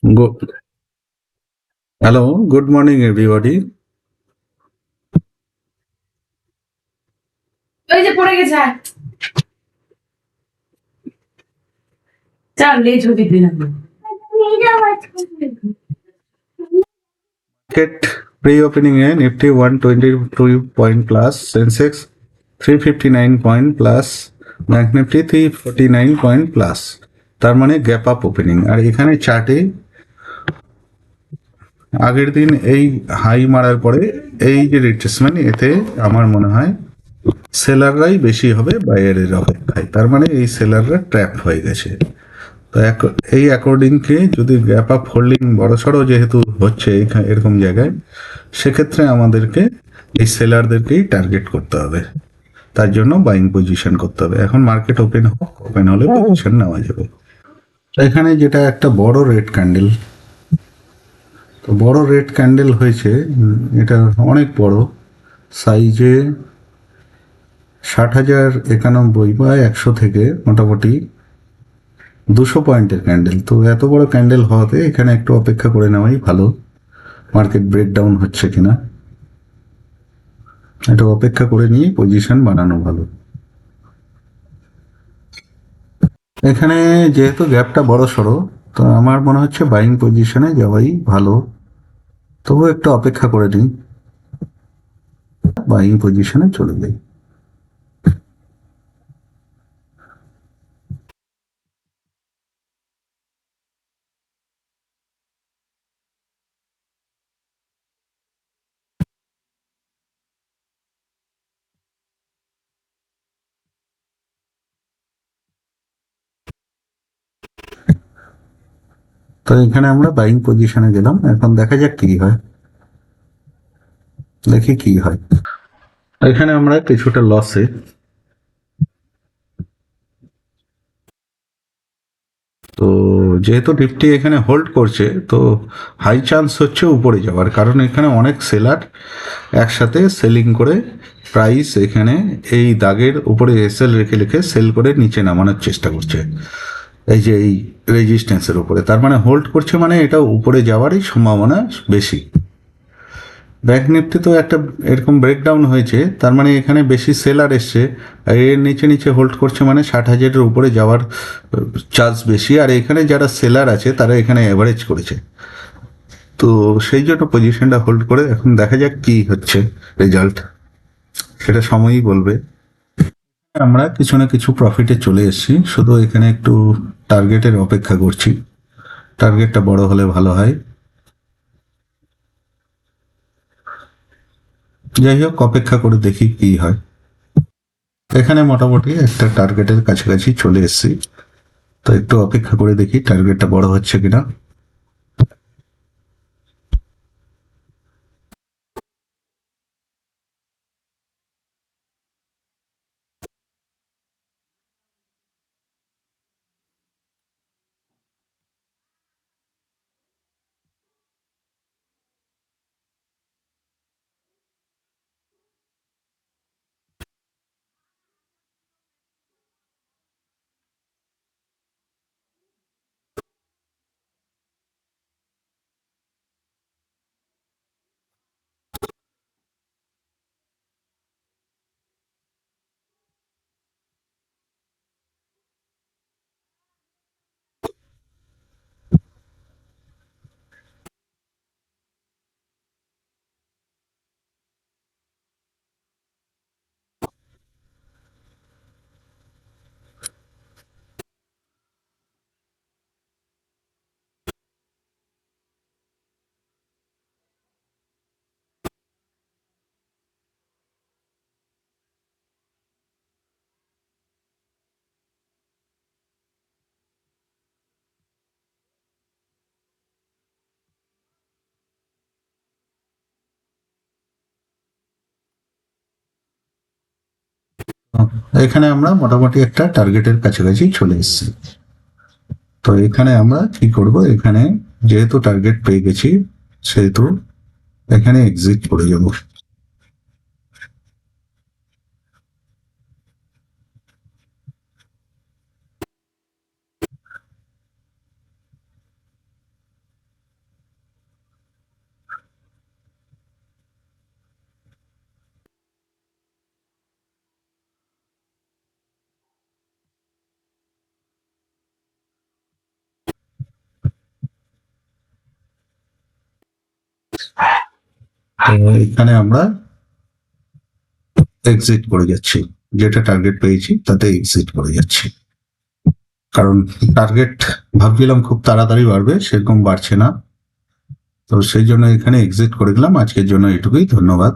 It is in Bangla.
Good. Hello, good morning, everybody. ওই যে পড়ে গেছে চার লেট হতে দিলাম Market pre-opening Nifty 122 point plus, Sensex 359 point plus, Bank Nifty 349 point plus. তার মানে গ্যাপ আপ ওপেনিং। আর এখানে চার্টে আগের দিন এই হাই মারার পরে এই যে রিট্রেসমেন্ট, এতে আমার মনে হয় সেলাররাই বেশি হবে বায়ারের অপেক্ষায়। তার মানে এই সেলাররা ট্র্যাপ হয়ে গেছে। তো এই অ্যাকর্ডিংকে যদি গ্যাপ আপ হোল্ডিং বড়সড় যেহেতু হচ্ছে এরকম জায়গায়, সেক্ষেত্রে আমাদেরকে এই সেলারদেরকেই টার্গেট করতে হবে। তার জন্য বাইং পজিশন করতে হবে। এখন মার্কেট ওপেন হোক, ওপেন হলে পজিশন নেওয়া যাবে। এখানে যেটা একটা বড় রেড ক্যান্ডেল, তো বড় রেড ক্যান্ডেল হয়েছে, এটা অনেক বড় সাইজে 60,091 বা 100 থেকে মোটামুটি 200 পয়েন্টের ক্যান্ডেল। তো এত বড় ক্যান্ডেল হওয়াতে এখানে একটু অপেক্ষা করে নেওয়াই ভালো, মার্কেট ব্রেকডাউন হচ্ছে কিনা এটা অপেক্ষা করে নিয়ে পজিশন বানানো ভালো। এখানে যেহেতু গ্যাপটা বড় সড়ো, তো আমার মনে হচ্ছে বাইং পজিশনে যাওয়াই ভালো। তবু একটু অপেক্ষা করে নিই, বাইং পজিশনে চলে যাই। তো এখানে আমরা বাইং পজিশনে গেলাম, এখন দেখা যাক কি হয়, দেখি কি হয়। এখানে আমরা কিছুটা লসে, তো যেহেতু নিফটি এখানে হোল্ড করছে, তো হাই চান্স হচ্ছে উপরে যাওয়ার, কারণ এখানে অনেক সেলার একসাথে সেলিং করে প্রাইস এখানে এই দাগের উপরে এসএল রেখে রেখে সেল করে নিচে নামানোর চেষ্টা করছে, এই যে এই রেজিস্ট্যান্সের উপরে। তার মানে হোল্ড করছে, মানে এটা উপরে যাওয়ারই সম্ভাবনা বেশি। ব্যাংক নিফটি তো একটা এরকম ব্রেকডাউন হয়েছে, তার মানে এখানে বেশি সেলার এসছে, আর এর নিচে নিচে হোল্ড করছে, মানে 60,000-এর উপরে যাওয়ার চান্স বেশি। আর এখানে যারা সেলার আছে তারা এখানে অ্যাভারেজ করেছে, তো সেই জন্য পজিশনটা হোল্ড করে এখন দেখা যাক কি হচ্ছে রেজাল্ট, সেটা সময়ই বলবে। আমরা কিছু না কিছু প্রফিটে চলে এসেছি, শুধু এখানে একটু টার্গেটের অপেক্ষা করছি। টার্গেটটা বড় হলে ভালো হয়। যাই হোক, অপেক্ষা করে দেখি কি হয়। এখানে মোটামুটি একটা টার্গেটের কাছাকাছি চলে এসেছি, তো একটু অপেক্ষা করে দেখি টার্গেটটা বড় হচ্ছে কিনা। এখানে আমরা মোটামুটি একটা টার্গেটের কাছাকাছি চলে এসেছি। তো এখানে আমরা কি করব, এখানে যেহেতু টার্গেট পেয়ে গেছি, সেহেতু এখানে এক্সিট করে যাব। তো এখানে আমরা এক্সিট করে যাচ্ছি, যেটা টার্গেট পেয়েছি তাতে এক্সিট করে যাচ্ছি, কারণ টার্গেট ভাবছিলাম খুব তাড়াতাড়ি বাড়বে, সেরকম বাড়ছে না। তো সেই জন্য এখানে এক্সিট করে গেলাম। আজকের জন্য এটুকুই, ধন্যবাদ।